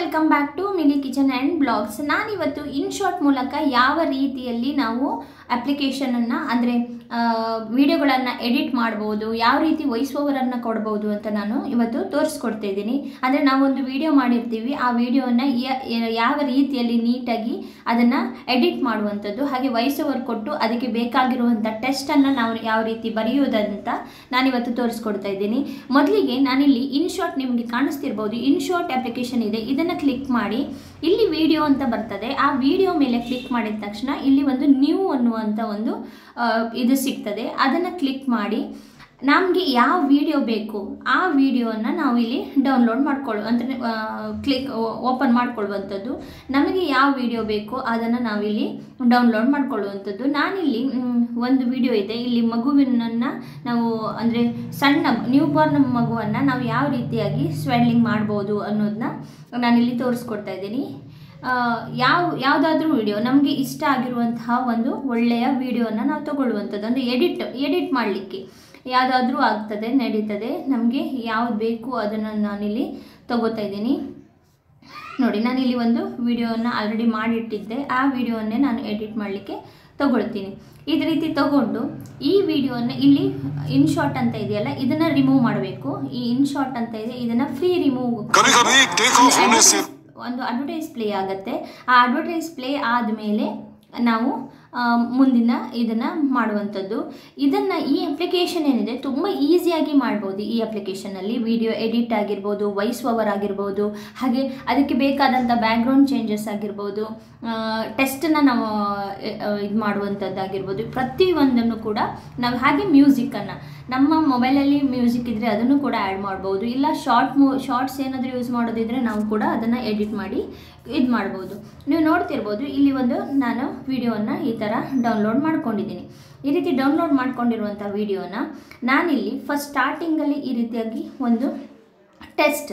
Welcome back to mini kitchen and blogs. ನಾನಿವತ್ತು in short ಮೂಲಕ ಯಾವ ರೀತಿಯಲ್ಲಿ ನಾವು ಅಪ್ಲಿಕೇಶನನ್ನು ಅಂದರೆ ವಿಡಿಯೋಗಳನ್ನು ಎಡಿಟ್ ಮಾಡ್ಬೋದು, ಯಾವ ರೀತಿ ವಾಯ್ಸ್ ಓವರನ್ನು ಕೊಡ್ಬೋದು ಅಂತ ನಾನು ಇವತ್ತು ತೋರಿಸ್ಕೊಡ್ತಾ ಇದ್ದೀನಿ. ಅಂದರೆ ನಾವೊಂದು ವಿಡಿಯೋ ಮಾಡಿರ್ತೀವಿ, ಆ ವಿಡಿಯೋನ ಯಾವ ರೀತಿಯಲ್ಲಿ ನೀಟಾಗಿ ಅದನ್ನು ಎಡಿಟ್ ಮಾಡುವಂಥದ್ದು, ಹಾಗೆ ವಾಯ್ಸ್ ಓವರ್ ಕೊಟ್ಟು ಅದಕ್ಕೆ ಬೇಕಾಗಿರುವಂಥ ಟೆಸ್ಟನ್ನು ನಾವು ಯಾವ ರೀತಿ ಬರೆಯೋದಂತ ನಾನಿವತ್ತು ತೋರಿಸ್ಕೊಡ್ತಾ ಇದ್ದೀನಿ. ಮೊದಲಿಗೆ ನಾನಿಲ್ಲಿ ಇನ್ಶಾರ್ಟ್ ನಿಮಗೆ ಕಾಣಿಸ್ತಿರ್ಬೋದು, ಇನ್ಶಾರ್ಟ್ ಅಪ್ಲಿಕೇಶನ್ ಇದೆ. ಇದನ್ನು ಕ್ಲಿಕ್ ಮಾಡಿ ಇಲ್ಲಿ ವಿಡಿಯೋ ಅಂತ ಬರ್ತದೆ. ಆ ವಿಡಿಯೋ ಮೇಲೆ ಕ್ಲಿಕ್ ಮಾಡಿದ ತಕ್ಷಣ ಇಲ್ಲಿ ಒಂದು ನ್ಯೂ ಅನ್ನುವಂಥ ಒಂದು ಇದು ಸಿಗ್ತದೆ. ಅದನ್ನು ಕ್ಲಿಕ್ ಮಾಡಿ ನಮಗೆ ಯಾವ ವಿಡಿಯೋ ಬೇಕು ಆ ವಿಡಿಯೋನ ನಾವು ಇಲ್ಲಿ ಡೌನ್ಲೋಡ್ ಅಂದರೆ ಓಪನ್ ಮಾಡ್ಕೊಳ್ಳುವಂಥದ್ದು. ನಮಗೆ ಯಾವ ವಿಡಿಯೋ ಬೇಕು ಅದನ್ನು ನಾವಿಲ್ಲಿ ಡೌನ್ಲೋಡ್ ಮಾಡ್ಕೊಳ್ಳುವಂಥದ್ದು. ನಾನಿಲ್ಲಿ ಒಂದು ವಿಡಿಯೋ ಇದೆ. ಇಲ್ಲಿ ಮಗುವಿನನ್ನು ನಾವು ಅಂದರೆ ಸಣ್ಣ ನ್ಯೂ ಬಾರ್ನ್ ಮಗುವನ್ನು ನಾವು ಯಾವ ರೀತಿಯಾಗಿ ಸ್ವೆಲ್ಲಿಂಗ್ ಮಾಡ್ಬೋದು ಅನ್ನೋದನ್ನ ನಾನಿಲ್ಲಿ ತೋರಿಸ್ಕೊಡ್ತಾ ಇದ್ದೀನಿ. ಯಾವುದಾದ್ರೂ ವಿಡಿಯೋ ನಮಗೆ ಇಷ್ಟ ಆಗಿರುವಂತಹ ಒಂದು ಒಳ್ಳೆಯ ವಿಡಿಯೋನ ನಾವು ತಗೊಳ್ಳುವಂಥದ್ದು. ಅಂದರೆ ಎಡಿಟ್ ಮಾಡಲಿಕ್ಕೆ ಯಾವುದಾದ್ರೂ ಆಗ್ತದೆ, ನಡೀತದೆ. ನಮಗೆ ಯಾವ್ದು ಬೇಕು ಅದನ್ನು ನಾನಿಲ್ಲಿ ತಗೋತಾ ಇದ್ದೀನಿ. ನೋಡಿ, ನಾನಿಲ್ಲಿ ಒಂದು ವಿಡಿಯೋನ ಆಲ್ರೆಡಿ ಮಾಡಿಟ್ಟಿದ್ದೆ. ಆ ವಿಡಿಯೋನ್ನೇ ನಾನು ಎಡಿಟ್ ಮಾಡಲಿಕ್ಕೆ ತಗೊಳ್ತೀನಿ. ಇದೇ ರೀತಿ ತಗೊಂಡು ಈ ವಿಡಿಯೋನ ಇಲ್ಲಿ ಇನ್ಶಾರ್ಟ್ ಅಂತ ಇದೆಯಲ್ಲ, ಇದನ್ನು ರಿಮೂವ್ ಮಾಡಬೇಕು. ಈ ಇನ್ಶಾರ್ಟ್ ಅಂತ ಇದೆ, ಇದನ್ನು ಫ್ರೀ ರಿಮೂವ್ ಒಂದು ಅಡ್ವರ್ಟೈಸ್ ಪ್ಲೇ ಆಗುತ್ತೆ. ಆ ಅಡ್ವರ್ಟೈಸ್ ಪ್ಲೇ ಆದಮೇಲೆ ನಾವು ಮುಂದಿನ ಇದನ್ನು ಮಾಡುವಂಥದ್ದು. ಇದನ್ನು ಈ ಅಪ್ಲಿಕೇಶನ್ ಏನಿದೆ ತುಂಬ ಈಸಿಯಾಗಿ ಮಾಡ್ಬೋದು. ಈ ಅಪ್ಲಿಕೇಶನಲ್ಲಿ ವಿಡಿಯೋ ಎಡಿಟ್ ಆಗಿರ್ಬೋದು, ವಾಯ್ಸ್ ಓವರ್ ಆಗಿರ್ಬೋದು, ಹಾಗೆ ಅದಕ್ಕೆ ಬೇಕಾದಂಥ ಬ್ಯಾಕ್ಗ್ರೌಂಡ್ ಚೇಂಜಸ್ ಆಗಿರ್ಬೋದು, ಟೆಸ್ಟನ್ನು ನಾವು ಇದು ಮಾಡುವಂಥದ್ದಾಗಿರ್ಬೋದು, ಪ್ರತಿಯೊಂದನ್ನು ಕೂಡ ನಾವು ಹಾಗೆ ಮ್ಯೂಸಿಕ್ಕನ್ನು ನಮ್ಮ ಮೊಬೈಲಲ್ಲಿ ಮ್ಯೂಸಿಕ್ ಇದ್ದರೆ ಅದನ್ನು ಕೂಡ ಆ್ಯಡ್ ಮಾಡ್ಬೋದು. ಇಲ್ಲ ಶಾರ್ಟ್ಸ್ ಏನಾದರೂ ಯೂಸ್ ಮಾಡೋದಿದ್ರೆ ನಾವು ಕೂಡ ಅದನ್ನು ಎಡಿಟ್ ಮಾಡಿ ಇದು ಮಾಡ್ಬೋದು. ನೀವು ನೋಡ್ತಿರ್ಬೋದು, ಇಲ್ಲಿ ಒಂದು ನಾನು ವಿಡಿಯೋನ ಈ ಥರ ಡೌನ್ಲೋಡ್ ಮಾಡ್ಕೊಂಡಿದ್ದೀನಿ. ಈ ರೀತಿ ಡೌನ್ಲೋಡ್ ಮಾಡ್ಕೊಂಡಿರುವಂಥ ವಿಡಿಯೋನ ನಾನಿಲ್ಲಿ ಫಸ್ಟ್ ಸ್ಟಾರ್ಟಿಂಗಲ್ಲಿ ಈ ರೀತಿಯಾಗಿ ಒಂದು ಟೆಸ್ಟ್,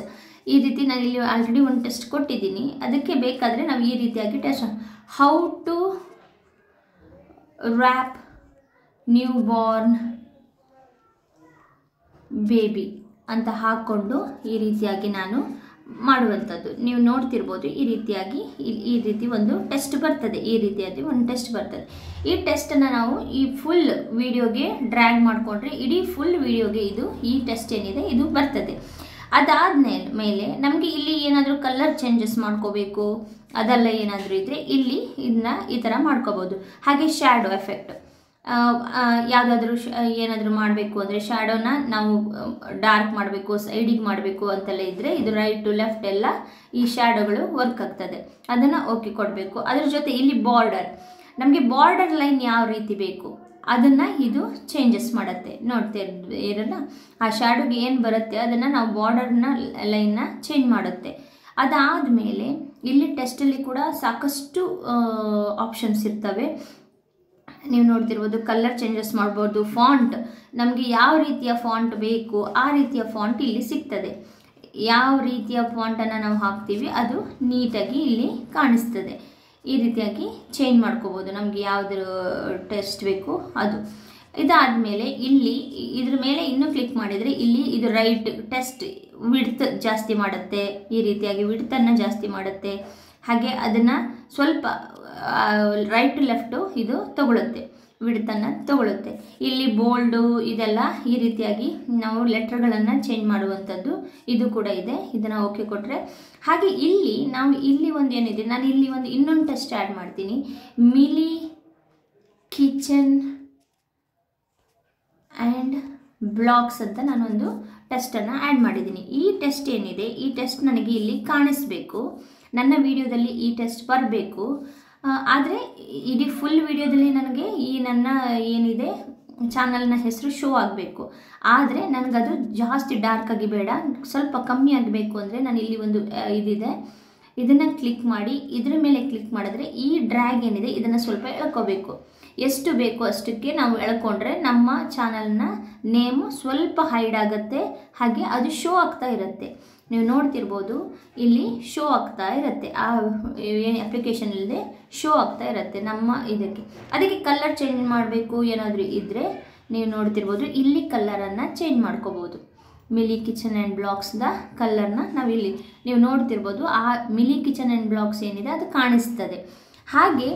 ಈ ರೀತಿ ನಾನಿಲ್ಲಿ ಆಲ್ರೆಡಿ ಒಂದು ಟೆಸ್ಟ್ ಕೊಟ್ಟಿದ್ದೀನಿ. ಅದಕ್ಕೆ ಬೇಕಾದರೆ ನಾವು ಈ ರೀತಿಯಾಗಿ test how to wrap newborn baby ಅಂತ ಹಾಕ್ಕೊಂಡು ಈ ರೀತಿಯಾಗಿ ನಾನು ಮಾಡುವಂಥದ್ದು. ನೀವು ನೋಡ್ತಿರ್ಬೋದು, ಈ ರೀತಿ ಒಂದು ಟೆಸ್ಟ್ ಬರ್ತದೆ. ಈ ರೀತಿಯಾಗಿ ಒಂದು ಟೆಸ್ಟ್ ಬರ್ತದೆ. ಈ ಟೆಸ್ಟನ್ನು ನಾವು ಈ ಫುಲ್ ವಿಡಿಯೋಗೆ ಡ್ರ್ಯಾಗ್ ಮಾಡಿಕೊಂಡ್ರೆ ಇಡೀ ಫುಲ್ ವಿಡಿಯೋಗೆ ಈ ಟೆಸ್ಟ್ ಏನಿದೆ ಇದು ಬರ್ತದೆ. ಅದಾದ್ಮೇಲೆ ನಮಗೆ ಇಲ್ಲಿ ಏನಾದರೂ ಕಲರ್ ಚೇಂಜಸ್ ಮಾಡ್ಕೋಬೇಕು ಅದೆಲ್ಲ ಏನಾದರೂ ಇದ್ದರೆ ಇಲ್ಲಿ ಇದನ್ನ ಈ ಥರ ಮಾಡ್ಕೋಬೋದು. ಹಾಗೆ ಶ್ಯಾಡೋ ಎಫೆಕ್ಟ್ ಯಾವುದಾದ್ರೂ ಏನಾದರೂ ಮಾಡಬೇಕು ಅಂದರೆ ಶ್ಯಾಡೋನ ನಾವು ಡಾರ್ಕ್ ಮಾಡಬೇಕು, ಸೈಡಿಗೆ ಮಾಡಬೇಕು ಅಂತೆಲ್ಲ ಇದ್ದರೆ ಇದು ರೈಟ್ ಟು ಲೆಫ್ಟ್ ಎಲ್ಲ ಈ ಶ್ಯಾಡೋಗಳು ವರ್ಕ್ ಆಗ್ತದೆ. ಅದನ್ನು ಓಕೆ ಕೊಡಬೇಕು. ಅದ್ರ ಜೊತೆ ಇಲ್ಲಿ ನಮಗೆ ಬಾರ್ಡರ್ ಲೈನ್ ಯಾವ ರೀತಿ ಬೇಕು ಅದನ್ನು ಇದು ಚೇಂಜಸ್ ಮಾಡುತ್ತೆ. ನೋಡ್ತಿರಲ್ಲ, ಆ ಶ್ಯಾಡೋಗೆ ಏನು ಬರುತ್ತೆ ಅದನ್ನು ನಾವು ಬಾರ್ಡರ್ನ ಲೈನ್ನ ಚೇಂಜ್ ಮಾಡುತ್ತೆ. ಅದಾದಮೇಲೆ ಇಲ್ಲಿ ಟೆಸ್ಟಲ್ಲಿ ಕೂಡ ಸಾಕಷ್ಟು ಆಪ್ಷನ್ಸ್ ಇರ್ತವೆ. ನೀವು ನೋಡ್ತಿರ್ಬೋದು, ಕಲರ್ ಚೇಂಜಸ್ ಮಾಡ್ಬೋದು. ಫಾಂಟ್ ನಮಗೆ ಯಾವ ರೀತಿಯ ಫಾಂಟ್ ಬೇಕು ಆ ರೀತಿಯ ಫಾಂಟ್ ಇಲ್ಲಿ ಸಿಗ್ತದೆ. ಯಾವ ರೀತಿಯ ಫಾಂಟನ್ನು ನಾವು ಹಾಕ್ತೀವಿ ಅದು ನೀಟಾಗಿ ಇಲ್ಲಿ ಕಾಣಿಸ್ತದೆ. ಈ ರೀತಿಯಾಗಿ ಚೇಂಜ್ ಮಾಡ್ಕೋಬೋದು ನಮಗೆ ಯಾವುದ್ರ ಟೆಸ್ಟ್ ಬೇಕು ಅದು. ಇದಾದಮೇಲೆ ಇಲ್ಲಿ ಇದ್ರ ಮೇಲೆ ಇನ್ನೂ ಕ್ಲಿಕ್ ಮಾಡಿದರೆ ಇಲ್ಲಿ ಇದು ರೈಟ್ ಟೆಸ್ಟ್ ವಿಡ್ತ್ ಜಾಸ್ತಿ ಮಾಡುತ್ತೆ. ಈ ರೀತಿಯಾಗಿ ವಿಡ್ತನ್ನು ಜಾಸ್ತಿ ಮಾಡುತ್ತೆ. ಹಾಗೆ ಅದನ್ನು ಸ್ವಲ್ಪ ರೈಟ್ ಟು ಲೆಫ್ಟು ಇದು ತಗೊಳುತ್ತೆ, ವಿಡ್ತನ್ನು ತಗೊಳುತ್ತೆ. ಇಲ್ಲಿ ಬೋಲ್ಡು ಇದೆಲ್ಲ ಈ ರೀತಿಯಾಗಿ ನಾವು ಲೆಟ್ರ್ಗಳನ್ನು ಚೇಂಜ್ ಮಾಡುವಂಥದ್ದು ಇದು ಕೂಡ ಇದೆ. ಇದನ್ನು ಓಕೆ ಕೊಟ್ಟರೆ ಹಾಗೆ ಇಲ್ಲಿ ಒಂದು ಏನಿದೆ, ನಾನು ಇಲ್ಲಿ ಒಂದು ಇನ್ನೊಂದು ಟೆಸ್ಟ್ ಆ್ಯಡ್ ಮಾಡ್ತೀನಿ. ಮಿಲಿ ಕಿಚನ್ ಆ್ಯಂಡ್ ಬ್ಲಾಗ್ಸ್ ಅಂತ ನಾನೊಂದು ಟೆಸ್ಟನ್ನು ಆ್ಯಡ್ ಮಾಡಿದ್ದೀನಿ. ಈ ಟೆಸ್ಟ್ ಏನಿದೆ, ಈ ಟೆಸ್ಟ್ ನನಗೆ ಇಲ್ಲಿ ಕಾಣಿಸ್ಬೇಕು. ನನ್ನ ವಿಡಿಯೋದಲ್ಲಿ ಈ ಟೆಸ್ಟ್ ಬರಬೇಕು. ಆದರೆ ಇಡೀ ಫುಲ್ ವಿಡಿಯೋದಲ್ಲಿ ನನಗೆ ಈ ನನ್ನ ಏನಿದೆ ಚಾನಲ್ನ ಹೆಸರು ಶೋ ಆಗಬೇಕು. ಆದರೆ ನನಗದು ಜಾಸ್ತಿ ಡಾರ್ಕಾಗಿ ಬೇಡ, ಸ್ವಲ್ಪ ಕಮ್ಮಿ ಆಗಬೇಕು ಅಂದರೆ ನಾನು ಇಲ್ಲಿ ಒಂದು ಇದಿದೆ, ಇದನ್ನು ಕ್ಲಿಕ್ ಮಾಡಿ ಇದರ ಮೇಲೆ ಕ್ಲಿಕ್ ಮಾಡಿದ್ರೆ ಈ ಡ್ರ್ಯಾಗ್ ಏನಿದೆ ಇದನ್ನು ಸ್ವಲ್ಪ ಎಳ್ಕೋಬೇಕು. ಎಷ್ಟು ಬೇಕು ಅಷ್ಟಕ್ಕೆ ನಾವು ಎಳ್ಕೊಂಡ್ರೆ ನಮ್ಮ ಚಾನಲ್ನ ನೇಮು ಸ್ವಲ್ಪ ಹೈಡ್ ಆಗುತ್ತೆ. ಹಾಗೆ ಅದು ಶೋ ಆಗ್ತಾ ಇರುತ್ತೆ. ನೀವು ನೋಡ್ತಿರ್ಬೋದು, ಇಲ್ಲಿ ಶೋ ಆಗ್ತಾ ಇರುತ್ತೆ. ಆ ಏನು ಅಪ್ಲಿಕೇಶನ್ ಇಲ್ಲದೆ ಶೋ ಆಗ್ತಾ ಇರುತ್ತೆ ನಮ್ಮ ಇದಕ್ಕೆ. ಅದಕ್ಕೆ ಕಲರ್ ಚೇಂಜ್ ಮಾಡಬೇಕು ಏನಾದರೂ ಇದ್ದರೆ ನೀವು ನೋಡ್ತಿರ್ಬೋದು, ಇಲ್ಲಿ ಕಲರನ್ನು ಚೇಂಜ್ ಮಾಡ್ಕೋಬೋದು. ಮಿಲಿ ಕಿಚನ್ ಆ್ಯಂಡ್ ಬ್ಲಾಗ್ಸ್ದ ಕಲರ್ನ ನಾವಿಲ್ಲಿ ನೀವು ನೋಡ್ತಿರ್ಬೋದು. ಆ ಮಿಲಿ ಕಿಚನ್ ಆ್ಯಂಡ್ ಬ್ಲಾಗ್ಸ್ ಏನಿದೆ ಅದು ಕಾಣಿಸ್ತದೆ. ಹಾಗೆ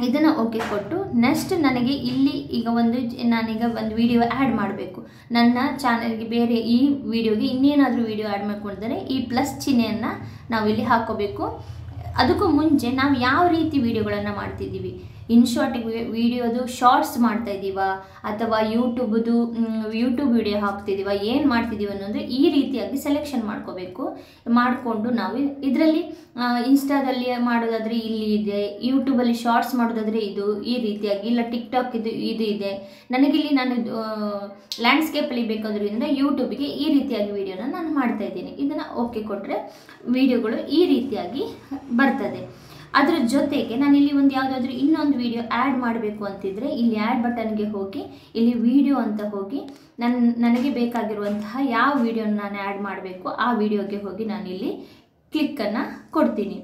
ಇದನ್ನು ಓಕೆ ಕೊಟ್ಟು ನೆಕ್ಸ್ಟ್ ನನಗೆ ಇಲ್ಲಿ ಈಗ ನಾನೀಗ ಒಂದು ವಿಡಿಯೋ ಆ್ಯಡ್ ಮಾಡಬೇಕು ನನ್ನ ಚಾನಲ್ಗೆ. ಬೇರೆ ಈ ವಿಡಿಯೋಗೆ ಇನ್ನೇನಾದರೂ ವಿಡಿಯೋ ಆ್ಯಡ್ ಮಾಡ್ಕೊಂಡಿದ್ದಾರೆ ಈ ಪ್ಲಸ್ ಚಿಹ್ನೆಯನ್ನು ನಾವಿಲ್ಲಿ ಹಾಕೋಬೇಕು. ಅದಕ್ಕೂ ಮುಂಚೆ ನಾವು ಯಾವ ರೀತಿ ವಿಡಿಯೋಗಳನ್ನು ಮಾಡ್ತಿದ್ದೀವಿ, ಇನ್ಶಾರ್ಟಿಗೆ ವಿಡಿಯೋದು ಶಾರ್ಟ್ಸ್ ಮಾಡ್ತಾ ಇದ್ದೀವ ಅಥವಾ ಯೂಟ್ಯೂಬ್ ವಿಡಿಯೋ ಹಾಕ್ತಿದ್ದೀವ, ಏನು ಮಾಡ್ತಿದ್ದೀವಿ ಅನ್ನೋದು ಈ ರೀತಿಯಾಗಿ ಸೆಲೆಕ್ಷನ್ ಮಾಡ್ಕೋಬೇಕು. ಮಾಡಿಕೊಂಡು ನಾವು ಇದರಲ್ಲಿ ಇನ್ಸ್ಟಾದಲ್ಲಿ ಮಾಡೋದಾದರೆ ಇಲ್ಲಿ ಇದೆ, ಯೂಟ್ಯೂಬಲ್ಲಿ ಶಾರ್ಟ್ಸ್ ಮಾಡೋದಾದರೆ ಇದು ಈ ರೀತಿಯಾಗಿ, ಇಲ್ಲ ಟಿಕ್ಟಾಕ್ ಇದು ಇದೆ. ನನಗಿಲ್ಲಿ ನಾನು ಲ್ಯಾಂಡ್ಸ್ಕೇಪಲ್ಲಿ ಬೇಕಾದ್ರಿಂದ ಯೂಟ್ಯೂಬಿಗೆ ಈ ರೀತಿಯಾಗಿ ವಿಡಿಯೋನ ನಾನು ಮಾಡ್ತಾ ಇದ್ದೀನಿ. ಇದನ್ನು ಓಕೆ ಕೊಟ್ಟರೆ ವಿಡಿಯೋಗಳು ಈ ರೀತಿಯಾಗಿ ಬರ್ತದೆ. ಅದರ ಜೊತೆಗೆ ನಾನಿಲ್ಲಿ ಯಾವುದಾದ್ರೂ ಇನ್ನೊಂದು ವಿಡಿಯೋ ಆ್ಯಡ್ ಮಾಡಬೇಕು ಅಂತಿದ್ರೆ ಇಲ್ಲಿ ಆ್ಯಡ್ ಬಟನ್ಗೆ ಹೋಗಿ ಇಲ್ಲಿ ವಿಡಿಯೋ ಅಂತ ಹೋಗಿ ನನಗೆ ಬೇಕಾಗಿರುವಂತಹ ಯಾವ ವಿಡಿಯೋನ ನಾನು ಆ್ಯಡ್ ಮಾಡಬೇಕು ಆ ವಿಡಿಯೋಗೆ ಹೋಗಿ ನಾನಿಲ್ಲಿ ಕ್ಲಿಕ್ಕನ್ನು ಕೊಡ್ತೀನಿ.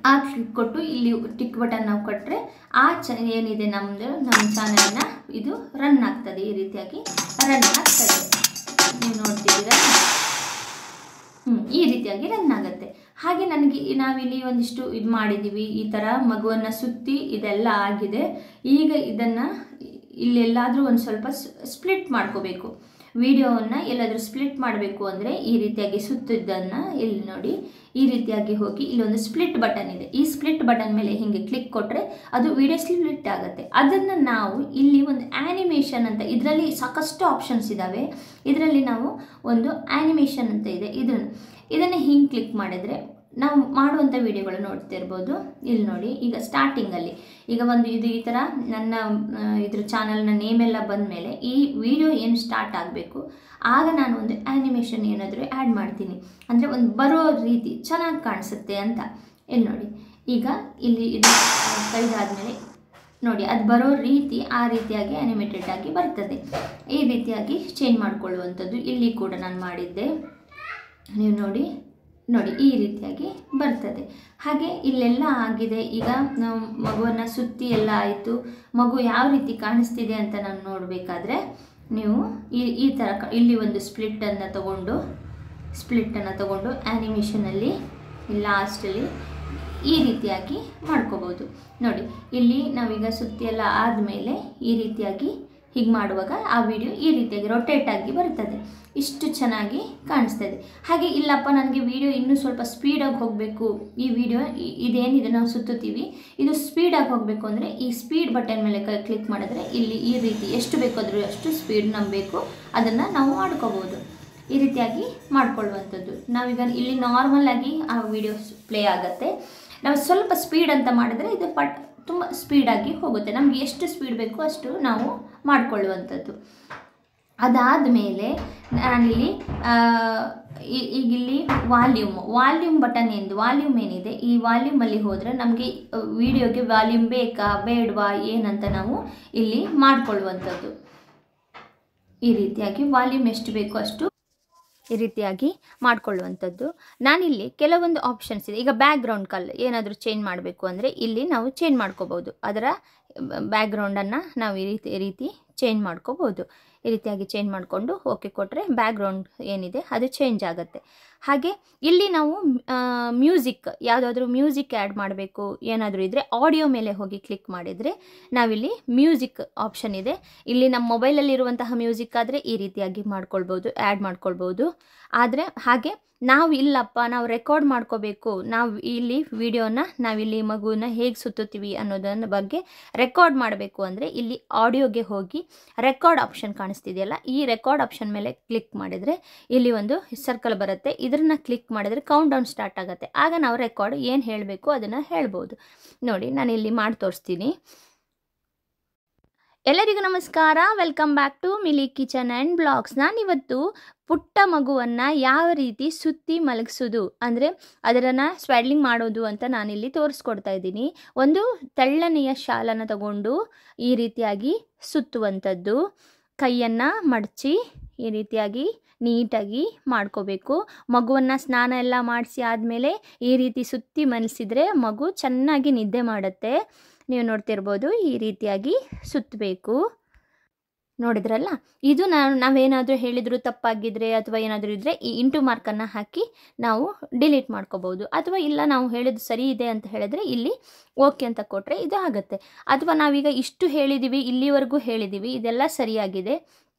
ಆ ಕ್ಲಿಕ್ ಕೊಟ್ಟು ಇಲ್ಲಿ ಟಿಕ್ ಬಟನ್ ನಾವು ಕೊಟ್ಟರೆ ಏನಿದೆ ನಮ್ಮ ಚಾನಲ್ನ ಇದು ರನ್ ಆಗ್ತದೆ. ಈ ರೀತಿಯಾಗಿ ರನ್ ಆಗ್ತದೆ, ನೀವು ನೋಡ್ತಿದ್ದೀರಾ. ಈ ರೀತಿಯಾಗಿ ರನ್ ಆಗುತ್ತೆ. ಹಾಗೆ ನನಗೆ ನಾವಿಲ್ಲಿ ಒಂದಿಷ್ಟು ಇದು ಮಾಡಿದ್ದೀವಿ, ಈ ಥರ ಮಗುವನ್ನು ಸುತ್ತಿ ಇದೆಲ್ಲ ಆಗಿದೆ. ಈಗ ಇದನ್ನು ಇಲ್ಲೆಲ್ಲಾದರೂ ಒಂದು ಸ್ವಲ್ಪ ಸ್ಪ್ಲಿಟ್ ಮಾಡ್ಕೋಬೇಕು. ವಿಡಿಯೋವನ್ನು ಎಲ್ಲಾದರೂ ಸ್ಪ್ಲಿಟ್ ಮಾಡಬೇಕು ಅಂದರೆ ಈ ರೀತಿಯಾಗಿ ಸುತ್ತಿದ್ದನ್ನು ಇಲ್ಲಿ ನೋಡಿ ಈ ರೀತಿಯಾಗಿ ಹೋಗಿ ಇಲ್ಲೊಂದು ಸ್ಪ್ಲಿಟ್ ಬಟನ್ ಇದೆ. ಈ ಸ್ಪ್ಲಿಟ್ ಬಟನ್ ಮೇಲೆ ಹೀಗೆ ಕ್ಲಿಕ್ ಕೊಟ್ಟರೆ ಅದು ವಿಡಿಯೋ ಸ್ಪ್ಲಿಟ್ ಆಗುತ್ತೆ. ಅದನ್ನು ನಾವು ಇಲ್ಲಿ ಒಂದು ಆ್ಯನಿಮೇಷನ್ ಅಂತ, ಇದರಲ್ಲಿ ಸಾಕಷ್ಟು ಆಪ್ಷನ್ಸ್ ಇದ್ದಾವೆ. ಇದರಲ್ಲಿ ನಾವು ಒಂದು ಆ್ಯನಿಮೇಷನ್ ಅಂತ ಇದೆ, ಇದನ್ನು ಹಿಂಗೆ ಕ್ಲಿಕ್ ಮಾಡಿದರೆ ನಾವು ಮಾಡುವಂಥ ವಿಡಿಯೋಗಳು ನೋಡ್ತಿರ್ಬೋದು. ಇಲ್ಲಿ ನೋಡಿ ಈಗ ಸ್ಟಾರ್ಟಿಂಗಲ್ಲಿ ಈಗ ಇದು ಈ ಥರ ನನ್ನ ಇದ್ರ ಚಾನಲ್ನ ನೇಮೆಲ್ಲ ಬಂದ ಮೇಲೆ ಈ ವಿಡಿಯೋ ಏನು ಸ್ಟಾರ್ಟ್ ಆಗಬೇಕು ಆಗ ನಾನು ಒಂದು ಆ್ಯನಿಮೇಷನ್ ಏನಾದರೂ ಆ್ಯಡ್ ಮಾಡ್ತೀನಿ, ಅಂದರೆ ಒಂದು ಬರೋ ರೀತಿ ಚೆನ್ನಾಗಿ ಕಾಣಿಸುತ್ತೆ ಅಂತ. ಇಲ್ಲಿ ನೋಡಿ ಈಗ ಇಲ್ಲಿ ಇದು ಕೈದಾದ್ಮೇಲೆ ನೋಡಿ ಅದು ಬರೋ ರೀತಿ ಆ ರೀತಿಯಾಗಿ ಆ್ಯನಿಮೇಟೆಡ್ ಆಗಿ ಬರ್ತದೆ. ಈ ರೀತಿಯಾಗಿ ಚೇಂಜ್ ಮಾಡಿಕೊಳ್ಳುವಂಥದ್ದು ಇಲ್ಲಿ ಕೂಡ ನಾನು ಮಾಡಿದ್ದೆ. ನೀವು ನೋಡಿ ಈ ರೀತಿಯಾಗಿ ಬರ್ತದೆ. ಹಾಗೆ ಇಲ್ಲೆಲ್ಲ ಆಗಿದೆ. ಈಗ ನಾವು ಮಗುವನ್ನು ಸುತ್ತಿ ಎಲ್ಲ ಆಯಿತು. ಮಗು ಯಾವ ರೀತಿ ಕಾಣಿಸ್ತಿದೆ ಅಂತ ನಾನು ನೋಡಬೇಕಾದ್ರೆ ನೀವು ಈ ಥರ ಇಲ್ಲಿ ಒಂದು ಸ್ಪ್ಲಿಟ್ಟನ್ನು ತಗೊಂಡು ಆ್ಯನಿಮೇಷನಲ್ಲಿ ಲಾಸ್ಟಲ್ಲಿ ಈ ರೀತಿಯಾಗಿ ಮಾಡ್ಕೋಬೋದು. ನೋಡಿ ಇಲ್ಲಿ ನಾವೀಗ ಸುತ್ತಿ ಎಲ್ಲ ಆದಮೇಲೆ ಈ ರೀತಿಯಾಗಿ ಹೀಗೆ ಮಾಡುವಾಗ ಆ ವಿಡಿಯೋ ಈ ರೀತಿಯಾಗಿ ರೊಟೇಟ್ ಆಗಿ ಬರ್ತದೆ. ಇಷ್ಟು ಚೆನ್ನಾಗಿ ಕಾಣಿಸ್ತದೆ. ಹಾಗೆ ಇಲ್ಲಪ್ಪ ನನಗೆ ವಿಡಿಯೋ ಇನ್ನೂ ಸ್ವಲ್ಪ ಸ್ಪೀಡಾಗಿ ಹೋಗಬೇಕು, ಈ ವಿಡಿಯೋ ಇದೇನಿದೆ ನಾವು ಸುತ್ತುತ್ತೀವಿ ಇದು ಸ್ಪೀಡಾಗಿ ಹೋಗಬೇಕು ಅಂದರೆ ಈ ಸ್ಪೀಡ್ ಬಟನ್ ಮೇಲೆ ಕ್ಲಿಕ್ ಮಾಡಿದ್ರೆ ಇಲ್ಲಿ ಈ ರೀತಿ ಎಷ್ಟು ಬೇಕಾದರೂ ಅಷ್ಟು ಸ್ಪೀಡ್ ನಮ್ಗೆ ಬೇಕು ಅದನ್ನು ನಾವು ಮಾಡ್ಕೋಬೋದು. ಈ ರೀತಿಯಾಗಿ ಮಾಡ್ಕೊಳ್ಳುವಂಥದ್ದು. ನಾವೀಗ ಇಲ್ಲಿ ನಾರ್ಮಲ್ ಆಗಿ ಆ ವಿಡಿಯೋ ಪ್ಲೇ ಆಗುತ್ತೆ. ನಾವು ಸ್ವಲ್ಪ ಸ್ಪೀಡ್ ಅಂತ ಮಾಡಿದ್ರೆ ಇದು ತುಂಬ ಸ್ಪೀಡಾಗಿ ಹೋಗುತ್ತೆ. ನಮಗೆ ಎಷ್ಟು ಸ್ಪೀಡ್ ಬೇಕೋ ಅಷ್ಟು ನಾವು ಮಾಡಿಕೊಳ್ಳುವಂಥದ್ದು. ಅದಾದಮೇಲೆ ನಾನಿಲ್ಲಿ ಈಗಿಲ್ಲಿ ವಾಲ್ಯೂಮ್ ಬಟನ್ ವಾಲ್ಯೂಮ್ ಏನಿದೆ ಈ ವಾಲ್ಯೂಮಲ್ಲಿ ಹೋದರೆ ನಮಗೆ ವಿಡಿಯೋಗೆ ವಾಲ್ಯೂಮ್ ಬೇಕಾ ಬೇಡವಾ ಏನಂತ ನಾವು ಇಲ್ಲಿ ಮಾಡಿಕೊಳ್ಳುವಂಥದ್ದು. ಈ ರೀತಿಯಾಗಿ ವಾಲ್ಯೂಮ್ ಎಷ್ಟು ಬೇಕೋ ಅಷ್ಟು ಈ ರೀತಿಯಾಗಿ ಮಾಡಿಕೊಳ್ಳುವಂಥದ್ದು. ನಾನಿಲ್ಲಿ ಕೆಲವೊಂದು ಆಪ್ಷನ್ಸ್ ಇದೆ. ಈಗ ಬ್ಯಾಕ್ಗ್ರೌಂಡ್ ಕಲರ್ ಏನಾದರೂ ಚೇಂಜ್ ಮಾಡಬೇಕು ಅಂದರೆ ಇಲ್ಲಿ ನಾವು ಚೇಂಜ್ ಮಾಡ್ಕೋಬೋದು. ಅದರ ಬ್ಯಾಕ್ಗ್ರೌಂಡನ್ನು ನಾವು ಈ ರೀತಿ ಚೇಂಜ್ ಮಾಡ್ಕೋಬೋದು. ಈ ರೀತಿಯಾಗಿ ಚೇಂಜ್ ಮಾಡಿಕೊಂಡು ಓಕೆ ಕೊಟ್ಟರೆ ಬ್ಯಾಕ್ಗ್ರೌಂಡ್ ಏನಿದೆ ಅದು ಚೇಂಜ್ ಆಗುತ್ತೆ. ಹಾಗೆ ಇಲ್ಲಿ ನಾವು ಮ್ಯೂಸಿಕ್ ಯಾವುದಾದ್ರೂ ಮ್ಯೂಸಿಕ್ ಆ್ಯಡ್ ಮಾಡಬೇಕು ಏನಾದರೂ ಇದ್ದರೆ ಆಡಿಯೋ ಮೇಲೆ ಹೋಗಿ ಕ್ಲಿಕ್ ಮಾಡಿದರೆ ನಾವಿಲ್ಲಿ ಮ್ಯೂಸಿಕ್ ಆಪ್ಷನ್ ಇದೆ. ಇಲ್ಲಿ ನಮ್ಮ ಮೊಬೈಲಲ್ಲಿರುವಂತಹ ಮ್ಯೂಸಿಕ್ ಆದರೆ ಈ ರೀತಿಯಾಗಿ ಮಾಡ್ಕೊಳ್ಬೋದು, ಆ್ಯಡ್ ಮಾಡ್ಕೊಳ್ಬೋದು. ಆದರೆ ಹಾಗೆ ನಾವು ಇಲ್ಲಪ್ಪ ನಾವು ರೆಕಾರ್ಡ್ ಮಾಡ್ಕೋಬೇಕು, ನಾವು ಇಲ್ಲಿ ವಿಡಿಯೋನ ನಾವಿಲ್ಲಿ ಮಗುನ ಹೇಗೆ ಸುತ್ತುತ್ತೀವಿ ಅನ್ನೋದನ್ನ ಬಗ್ಗೆ ರೆಕಾರ್ಡ್ ಮಾಡಬೇಕು ಅಂದರೆ ಇಲ್ಲಿ ಆಡಿಯೋಗೆ ಹೋಗಿ ರೆಕಾರ್ಡ್ ಆಪ್ಷನ್ ಕಾಣಿಸ್ತಿದೆಯಲ್ಲ ಈ ರೆಕಾರ್ಡ್ ಆಪ್ಷನ್ ಮೇಲೆ ಕ್ಲಿಕ್ ಮಾಡಿದರೆ ಇಲ್ಲಿ ಒಂದು ಸರ್ಕಲ್ ಬರುತ್ತೆ. ಇದನ್ನು ಕ್ಲಿಕ್ ಮಾಡಿದರೆ ಕೌಂಟ್ ಡೌನ್ ಸ್ಟಾರ್ಟ್ ಆಗುತ್ತೆ. ಆಗ ನಾವು ರೆಕಾರ್ಡ್ ಏನು ಹೇಳಬೇಕು ಅದನ್ನು ಹೇಳ್ಬೋದು. ನೋಡಿ ನಾನು ಇಲ್ಲಿ ಮಾಡಿ ತೋರಿಸ್ತೀನಿ. ಎಲ್ಲರಿಗೂ ನಮಸ್ಕಾರ, welcome back to mini kitchen and blogs. ನಾನಿವತ್ತು ಪುಟ್ಟ ಮಗುವನ್ನು ಯಾವ ರೀತಿ ಸುತ್ತಿ ಮಲಗಿಸೋದು ಅಂದರೆ ಅದನ್ನು ಸ್ವ್ಯಾಡ್ಲಿಂಗ್ ಮಾಡೋದು ಅಂತ ನಾನಿಲ್ಲಿ ತೋರಿಸ್ಕೊಡ್ತಾ ಇದ್ದೀನಿ. ಒಂದು ತೆಳ್ಳನೆಯ ಶಾಲನ್ನು ತಗೊಂಡು ಈ ರೀತಿಯಾಗಿ ಸುತ್ತುವಂಥದ್ದು, ಕೈಯನ್ನು ಮಡಚಿ ಈ ರೀತಿಯಾಗಿ ನೀಟಾಗಿ ಮಾಡ್ಕೋಬೇಕು. ಮಗುವನ್ನು ಸ್ನಾನ ಎಲ್ಲ ಮಾಡಿಸಿ ಆದಮೇಲೆ ಈ ರೀತಿ ಸುತ್ತಿ ಮಲಗಿಸಿದ್ರೆ ಮಗು ಚೆನ್ನಾಗಿ ನಿದ್ದೆ ಮಾಡುತ್ತೆ. ನೀವು ನೋಡ್ತಿರ್ಬೋದು ಈ ರೀತಿಯಾಗಿ ಸುತ್ತಬೇಕು. ನೋಡಿದ್ರಲ್ಲ, ಇದು ನಾವೇನಾದರೂ ಹೇಳಿದ್ರು ತಪ್ಪಾಗಿದ್ದರೆ ಅಥವಾ ಏನಾದರೂ ಇದ್ದರೆ ಈ ಇಂಟು ಮಾರ್ಕನ್ನು ಹಾಕಿ ನಾವು ಡಿಲೀಟ್ ಮಾಡ್ಕೋಬೋದು. ಅಥವಾ ಇಲ್ಲ ನಾವು ಹೇಳಿದ್ದು ಸರಿ ಇದೆ ಅಂತ ಹೇಳಿದ್ರೆ ಇಲ್ಲಿ ಓಕೆ ಅಂತ ಕೊಟ್ಟರೆ ಇದು ಆಗುತ್ತೆ. ಅಥವಾ ನಾವೀಗ ಇಷ್ಟು ಹೇಳಿದ್ದೀವಿ, ಇಲ್ಲಿವರೆಗೂ ಹೇಳಿದ್ದೀವಿ, ಇದೆಲ್ಲ ಸರಿಯಾಗಿದೆ,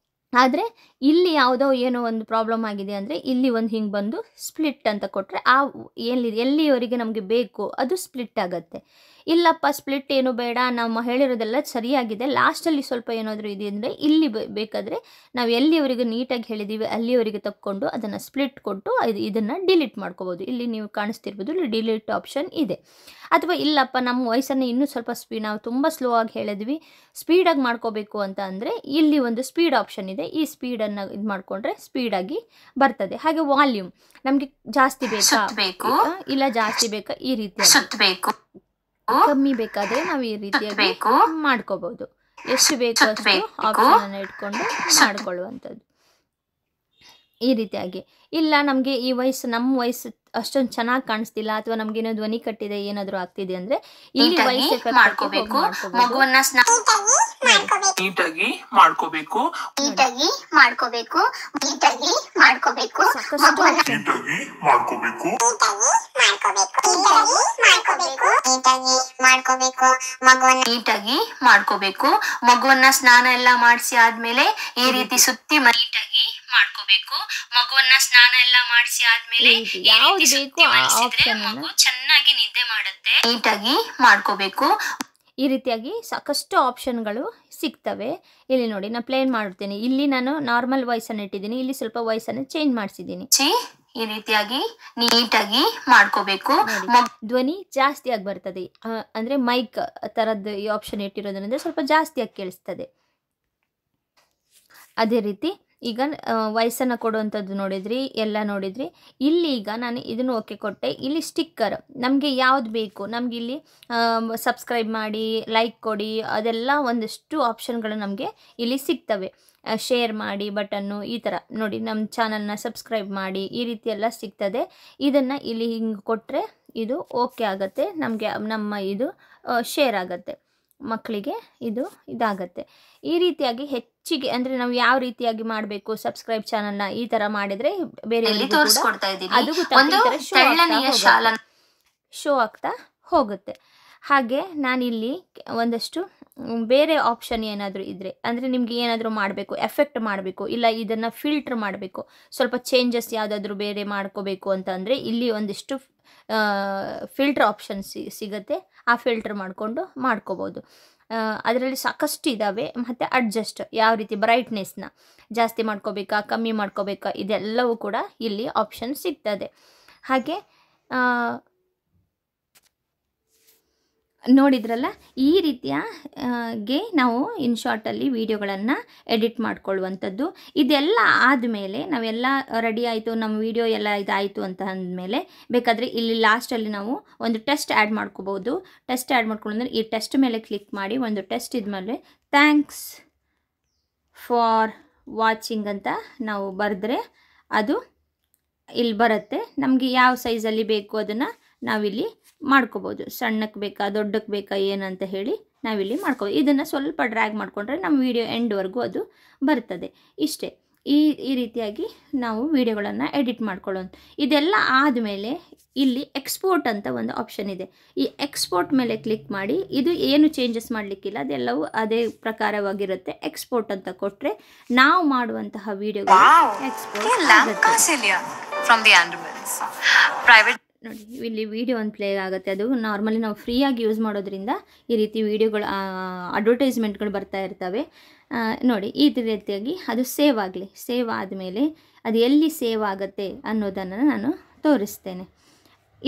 ಆದರೆ ಇಲ್ಲಿ ಯಾವುದೋ ಏನೋ ಒಂದು ಪ್ರಾಬ್ಲಮ್ ಆಗಿದೆ ಅಂದರೆ ಇಲ್ಲಿ ಒಂದು ಹಿಂಗೆ ಬಂದು ಸ್ಪ್ಲಿಟ್ ಅಂತ ಕೊಟ್ಟರೆ ಆ ಎಲ್ಲಿವರೆಗೆ ನಮಗೆ ಬೇಕು ಅದು ಸ್ಪ್ಲಿಟ್ ಆಗುತ್ತೆ. ಇಲ್ಲಪ್ಪ ಸ್ಪ್ಲಿಟ್ ಏನು ಬೇಡ, ನಮ್ಮ ಹೇಳಿರೋದೆಲ್ಲ ಸರಿಯಾಗಿದೆ, ಲಾಸ್ಟಲ್ಲಿ ಸ್ವಲ್ಪ ಏನಾದರೂ ಇದೆ ಅಂದರೆ ಇಲ್ಲಿ ಬೇಕಾದರೆ ನಾವು ಎಲ್ಲಿವರೆಗೆ ನೀಟಾಗಿ ಹೇಳಿದ್ದೀವಿ ಅಲ್ಲಿವರೆಗೆ ತಕ್ಕೊಂಡು ಅದನ್ನು ಸ್ಪ್ಲಿಟ್ ಕೊಟ್ಟು ಇದನ್ನು ಡಿಲೀಟ್ ಮಾಡ್ಕೋಬೋದು. ಇಲ್ಲಿ ನೀವು ಕಾಣಿಸ್ತಿರ್ಬೋದು, ಇಲ್ಲಿ ಡಿಲೀಟ್ ಆಪ್ಷನ್ ಇದೆ. ಅಥವಾ ಇಲ್ಲಪ್ಪ ನಮ್ಮ ವಾಯ್ಸನ್ನು ಇನ್ನೂ ಸ್ವಲ್ಪ ನಾವು ತುಂಬ ಸ್ಲೋ ಆಗಿ ಹೇಳಿದ್ವಿ, ಸ್ಪೀಡಾಗಿ ಮಾಡ್ಕೋಬೇಕು ಅಂತ ಅಂದರೆ ಇಲ್ಲಿ ಒಂದು ಸ್ಪೀಡ್ ಆಪ್ಷನ್ ಇದೆ. ಈ ಸ್ಪೀಡನ್ನು ಇದು ಮಾಡಿಕೊಂಡ್ರೆ ಸ್ಪೀಡಾಗಿ ಬರ್ತದೆ. ಹಾಗೆ ವಾಲ್ಯೂಮ್ ನಮಗೆ ಜಾಸ್ತಿ ಬೇಕಾ ಇಲ್ಲ ಜಾಸ್ತಿ ಬೇಕಾ ಈ ರೀತಿ ಕಮ್ಮಿ ಬೇಕಾದರೆ ನಾವು ಈ ರೀತಿಯಾಗಿ ಮಾಡ್ಕೋಬಹುದು. ಎಷ್ಟು ಬೇಕು ಅಷ್ಟು ಆಪ್ಷನ್ ಅನ್ನು ಇಟ್ಕೊಂಡು ಮಾಡ್ಕೊಳ್ಳುವಂಥದ್ದು ಈ ರೀತಿಯಾಗಿ. ಇಲ್ಲ ನಮಗೆ ಈ ನಮ್ಮ ವಯಸ್ಸು ಅಷ್ಟೊಂದು ಚೆನ್ನಾಗಿ ಕಾಣಿಸ್ತಿಲ್ಲ ಅಥವಾ ನಮ್ಗೇನೋ ಧ್ವನಿ ಕಟ್ಟಿದೆ ಏನಾದರೂ ಆಗ್ತಿದೆ ಅಂದ್ರೆ ಇಲ್ಲಿ ವಾಯ್ಸ್ ಎಫೆಕ್ಟ್ ಮಾಡ್ಕೋಬೇಕು. ಮಗುವನ್ನ ನೀಟಾಗಿ ಮಾಡ್ಕೋಬೇಕು. ಮಗುವನ್ನ ಸ್ನಾನ ಎಲ್ಲ ಮಾಡಿಸಿ ಆದ್ಮೇಲೆ ಈ ರೀತಿ ಸುತ್ತಿ ನೀಟಾಗಿ ಮಾಡ್ಕೋಬೇಕು. ಮಗುವನ್ನ ಸ್ನಾನ ಎಲ್ಲ ಮಾಡಿಸಿ ಆದ್ಮೇಲೆ ಯಾವ್ದು ಬೇಕು ಆ ಆಪ್ಷನ್ ಮಗು ಚೆನ್ನಾಗಿ ನಿದ್ದೆ ಮಾಡುತ್ತೆ. ನೀಟಾಗಿ ಮಾಡ್ಕೋಬೇಕು. ಈ ರೀತಿಯಾಗಿ ಸಾಕಷ್ಟು ಆಪ್ಷನ್ಗಳು ಸಿಗ್ತವೆ. ಇಲ್ಲಿ ನೋಡಿ ನಾನು ಪ್ಲೇನ್ ಮಾಡ್ತೀನಿ. ಇಲ್ಲಿ ನಾನು ನಾರ್ಮಲ್ ವಾಯ್ಸ್ ಅನ್ನು ಇಟ್ಟಿದ್ದೀನಿ, ಇಲ್ಲಿ ಸ್ವಲ್ಪ ವಾಯ್ಸ್ ಅನ್ನು ಚೇಂಜ್ ಮಾಡಿಸಿದ್ದೀನಿ. ಈ ರೀತಿಯಾಗಿ ನೀಟಾಗಿ ಮಾಡ್ಕೋಬೇಕು. ಧ್ವನಿ ಜಾಸ್ತಿ ಆಗಿ ಬರ್ತದೆ, ಅಂದ್ರೆ ಮೈಕ್ ತರದ್ದು ಈ ಆಪ್ಷನ್ ಇಟ್ಟಿರೋದ್ರಿಂದ ಸ್ವಲ್ಪ ಜಾಸ್ತಿಯಾಗಿ ಕೇಳಿಸ್ತದೆ. ಅದೇ ರೀತಿ ಈಗ ವಯಸ್ಸನ್ನು ಕೊಡುವಂಥದ್ದು ನೋಡಿದ್ರಿ, ಎಲ್ಲ ನೋಡಿದ್ರಿ. ಇಲ್ಲಿ ಈಗ ನಾನು ಇದನ್ನು ಓಕೆ ಕೊಟ್ಟೆ. ಇಲ್ಲಿ ಸ್ಟಿಕ್ಕರ್ ನಮಗೆ ಯಾವ್ದು ಬೇಕು, ನಮ್ಗೆ ಇಲ್ಲಿ ಸಬ್ಸ್ಕ್ರೈಬ್ ಮಾಡಿ, ಲೈಕ್ ಕೊಡಿ, ಅದೆಲ್ಲ ಒಂದಷ್ಟು ಆಪ್ಷನ್ಗಳು ನಮಗೆ ಇಲ್ಲಿ ಸಿಗ್ತವೆ. ಶೇರ್ ಮಾಡಿ ಬಟನ್ನು, ಈ ಥರ ನೋಡಿ ನಮ್ಮ ಚಾನಲ್ನ ಸಬ್ಸ್ಕ್ರೈಬ್ ಮಾಡಿ, ಈ ರೀತಿ ಎಲ್ಲ ಸಿಗ್ತದೆ. ಇದನ್ನು ಇಲ್ಲಿ ಹಿಂಗೆ ಕೊಟ್ಟರೆ ಇದು ಓಕೆ ಆಗುತ್ತೆ, ನಮಗೆ ನಮ್ಮ ಇದು ಶೇರ್ ಆಗುತ್ತೆ, ಮಕ್ಕಳಿಗೆ ಇದಾಗತ್ತೆ. ಈ ರೀತಿಯಾಗಿ ಹೆಚ್ಚಿಗೆ ಅಂದರೆ ನಾವು ಯಾವ ರೀತಿಯಾಗಿ ಮಾಡಬೇಕು ಸಬ್ಸ್ಕ್ರೈಬ್ ಚಾನಲ್ನ ಈ ಥರ ಮಾಡಿದರೆ ಬೇರೆ ಅದು ಶೋ ಆಗ್ತಾ ಹೋಗುತ್ತೆ. ಹಾಗೆ ನಾನಿಲ್ಲಿ ಒಂದಷ್ಟು ಬೇರೆ ಆಪ್ಷನ್ ಏನಾದರೂ ಇದ್ದರೆ, ಅಂದರೆ ನಿಮಗೆ ಏನಾದರೂ ಮಾಡಬೇಕು, ಎಫೆಕ್ಟ್ ಮಾಡಬೇಕು, ಇಲ್ಲ ಇದನ್ನು ಫಿಲ್ಟ್ರ್ ಮಾಡಬೇಕು, ಸ್ವಲ್ಪ ಚೇಂಜಸ್ ಯಾವುದಾದ್ರೂ ಬೇರೆ ಮಾಡ್ಕೋಬೇಕು ಅಂತ ಅಂದರೆ ಇಲ್ಲಿ ಒಂದಿಷ್ಟು ಫಿಲ್ಟ್ರ್ ಆಪ್ಷನ್ ಸಿಗುತ್ತೆ. ಆ ಫಿಲ್ಟ್ರ್ ಮಾಡ್ಕೋಬೋದು. ಅದರಲ್ಲಿ ಸಾಕಷ್ಟು ಇದ್ದಾವೆ. ಮತ್ತು ಅಡ್ಜಸ್ಟ್ ಯಾವ ರೀತಿ ಬ್ರೈಟ್ನೆಸ್ನ ಜಾಸ್ತಿ ಮಾಡ್ಕೋಬೇಕಾ ಕಮ್ಮಿ ಮಾಡ್ಕೋಬೇಕಾ ಇದೆಲ್ಲವೂ ಕೂಡ ಇಲ್ಲಿ ಆಪ್ಷನ್ ಸಿಗ್ತದೆ. ಹಾಗೆ ನೋಡಿದ್ರಲ್ಲ, ಈ ರೀತಿಯಾಗಿ ನಾವು ಇನ್ಶಾರ್ಟಲ್ಲಿ ವಿಡಿಯೋಗಳನ್ನು ಎಡಿಟ್ ಮಾಡ್ಕೊಳ್ಳುವಂಥದ್ದು. ಇದೆಲ್ಲ ಆದಮೇಲೆ ನಾವೆಲ್ಲ ರೆಡಿ ಆಯಿತು, ನಮ್ಮ ವಿಡಿಯೋ ಎಲ್ಲ ಇದಾಯಿತು ಅಂತ ಅಂದಮೇಲೆ ಬೇಕಾದರೆ ಇಲ್ಲಿ ಲಾಸ್ಟಲ್ಲಿ ನಾವು ಒಂದು ಟೆಸ್ಟ್ ಆ್ಯಡ್ ಮಾಡ್ಕೋಬೋದು. ಟೆಸ್ಟ್ ಆ್ಯಡ್ ಮಾಡ್ಕೊಂಡ್ರೆ ಈ ಟೆಸ್ಟ್ ಮೇಲೆ ಕ್ಲಿಕ್ ಮಾಡಿ ಒಂದು ಟೆಸ್ಟ್ ಇದ್ಮೇಲೆ ಥ್ಯಾಂಕ್ಸ್ ಫಾರ್ ವಾಚಿಂಗ್ ಅಂತ ನಾವು ಬರೆದ್ರೆ ಅದು ಇಲ್ಲಿ ಬರುತ್ತೆ. ನಮಗೆ ಯಾವ ಸೈಜಲ್ಲಿ ಬೇಕು ಅದನ್ನು ನಾವಿಲ್ಲಿ ಮಾಡ್ಕೋಬೋದು. ಸಣ್ಣಕ್ಕೆ ಬೇಕಾ ದೊಡ್ಡಕ್ಕೆ ಬೇಕಾ ಏನಂತ ಹೇಳಿ ನಾವಿಲ್ಲಿ ಮಾಡ್ಕೋಬೋದು. ಇದನ್ನು ಸ್ವಲ್ಪ ಡ್ರ್ಯಾಗ್ ಮಾಡಿಕೊಂಡ್ರೆ ನಮ್ಮ ವಿಡಿಯೋ ಎಂಡ್ವರೆಗೂ ಅದು ಬರ್ತದೆ. ಇಷ್ಟೇ. ಈ ರೀತಿಯಾಗಿ ನಾವು ವಿಡಿಯೋಗಳನ್ನು ಎಡಿಟ್ ಮಾಡ್ಕೊಳ್ಳೋದು. ಇದೆಲ್ಲ ಆದಮೇಲೆ ಇಲ್ಲಿ ಎಕ್ಸ್ಪೋರ್ಟ್ ಅಂತ ಒಂದು ಆಪ್ಷನ್ ಇದೆ. ಈ ಎಕ್ಸ್ಪೋರ್ಟ್ ಮೇಲೆ ಕ್ಲಿಕ್ ಮಾಡಿ, ಇದು ಏನು ಚೇಂಜಸ್ ಮಾಡಲಿಕ್ಕಿಲ್ಲ, ಅದೆಲ್ಲವೂ ಅದೇ ಪ್ರಕಾರವಾಗಿರುತ್ತೆ. ಎಕ್ಸ್ಪೋರ್ಟ್ ಅಂತ ಕೊಟ್ಟರೆ ನಾವು ಮಾಡುವಂತಹ ವಿಡಿಯೋಗಳು ಎಕ್ಸ್ಪೋರ್ಟ್ ಆಗುತ್ತೆ. ನೋಡಿ ಇಲ್ಲಿ ವಿಡಿಯೋ ಒಂದು ಪ್ಲೇ ಆಗುತ್ತೆ. ಅದು ನಾರ್ಮಲಿ ನಾವು ಫ್ರೀಯಾಗಿ ಯೂಸ್ ಮಾಡೋದ್ರಿಂದ ಈ ರೀತಿ ವಿಡಿಯೋಗಳು ಅಡ್ವರ್ಟೈಸ್ಮೆಂಟ್ಗಳು ಬರ್ತಾ ಇರ್ತವೆ. ನೋಡಿ ಈ ರೀತಿಯಾಗಿ ಅದು ಸೇವ್ ಆಗಲಿ. ಸೇವ್ ಆದಮೇಲೆ ಅದು ಎಲ್ಲಿ ಸೇವ್ ಆಗುತ್ತೆ ಅನ್ನೋದನ್ನು ನಾನು ತೋರಿಸ್ತೇನೆ.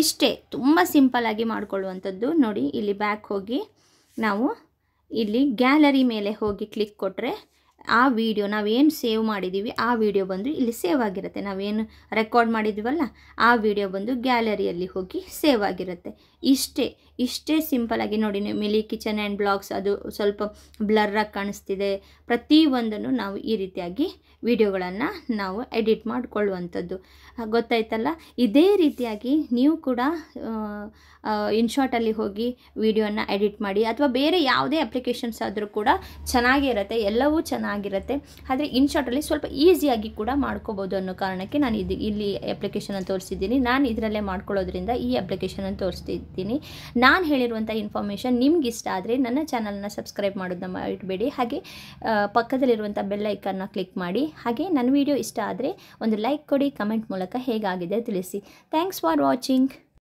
ಇಷ್ಟೇ, ತುಂಬ ಸಿಂಪಲ್ಲಾಗಿ ಮಾಡಿಕೊಳ್ಳುವಂಥದ್ದು. ನೋಡಿ ಇಲ್ಲಿ ಬ್ಯಾಕ್ ಹೋಗಿ ನಾವು ಇಲ್ಲಿ ಗ್ಯಾಲರಿ ಮೇಲೆ ಹೋಗಿ ಕ್ಲಿಕ್ ಕೊಟ್ಟರೆ ಆ ವಿಡಿಯೋ ನಾವೇನು ಸೇವ್ ಮಾಡಿದ್ದೀವಿ ಆ ವಿಡಿಯೋ ಬಂದು ಇಲ್ಲಿ ಸೇವ್ ಆಗಿರುತ್ತೆ. ನಾವೇನು ರೆಕಾರ್ಡ್ ಮಾಡಿದ್ದೀವಲ್ಲ ಆ ವಿಡಿಯೋ ಬಂದು ಗ್ಯಾಲರಿಯಲ್ಲಿ ಹೋಗಿ ಸೇವ್ ಆಗಿರುತ್ತೆ. ಇಷ್ಟೇ. ಇಷ್ಟೇ ಸಿಂಪಲಾಗಿ ನೋಡಿ ನೀವು ಮಿಲಿ ಕಿಚನ್ ಆ್ಯಂಡ್ ಬ್ಲಾಗ್ಸ್ ಅದು ಸ್ವಲ್ಪ ಬ್ಲರ್ರಾಗಿ ಕಾಣಿಸ್ತಿದೆ, ಪ್ರತಿಯೊಂದನ್ನು ನಾವು ಈ ರೀತಿಯಾಗಿ ವಿಡಿಯೋಗಳನ್ನು ನಾವು ಎಡಿಟ್ ಮಾಡಿಕೊಳ್ಳುವಂಥದ್ದು ಗೊತ್ತಾಯ್ತಲ್ಲ. ಇದೇ ರೀತಿಯಾಗಿ ನೀವು ಕೂಡ ಇನ್ಶಾಟಲ್ಲಿ ಹೋಗಿ ವಿಡಿಯೋನ ಎಡಿಟ್ ಮಾಡಿ, ಅಥವಾ ಬೇರೆ ಯಾವುದೇ ಅಪ್ಲಿಕೇಶನ್ಸ್ ಆದರೂ ಕೂಡ ಚೆನ್ನಾಗಿರುತ್ತೆ, ಎಲ್ಲವೂ ಚೆನ್ನಾಗಿರುತ್ತೆ. ಆದರೆ ಇನ್ಶಾಟಲ್ಲಿ ಸ್ವಲ್ಪ ಈಸಿಯಾಗಿ ಕೂಡ ಮಾಡ್ಕೋಬೋದು ಅನ್ನೋ ಕಾರಣಕ್ಕೆ ನಾನು ಇಲ್ಲಿ ಅಪ್ಲಿಕೇಶನ್ ತೋರಿಸಿದ್ದೀನಿ. ನಾನು ಇದರಲ್ಲೇ ಮಾಡ್ಕೊಳ್ಳೋದ್ರಿಂದ ಈ ಅಪ್ಲಿಕೇಶನನ್ನು ತೋರಿಸ್ತಿದ್ದೀನಿ. ನಾನು ಹೇಳಿರುವಂಥ ಇನ್ಫಾರ್ಮೇಷನ್ ನಿಮ್ಗೆ ಇಷ್ಟ ಆದರೆ ನನ್ನ ಚಾನಲ್ನ ಸಬ್ಸ್ಕ್ರೈಬ್ ಮಾಡೋದನ್ನ ಇಡಬೇಡಿ. ಹಾಗೆ ಪಕ್ಕದಲ್ಲಿರುವಂಥ ಬೆಲ್ ಐಕನ್ನ ಕ್ಲಿಕ್ ಮಾಡಿ. ಹಾಗೆ ನನ್ನ ವಿಡಿಯೋ ಇಷ್ಟ ಆದರೆ ಒಂದು ಲೈಕ್ ಕೊಡಿ, ಕಮೆಂಟ್ ಮೂಲಕ ಹೇಗಾಗಿದೆ ತಿಳಿಸಿ. Thanks for watching.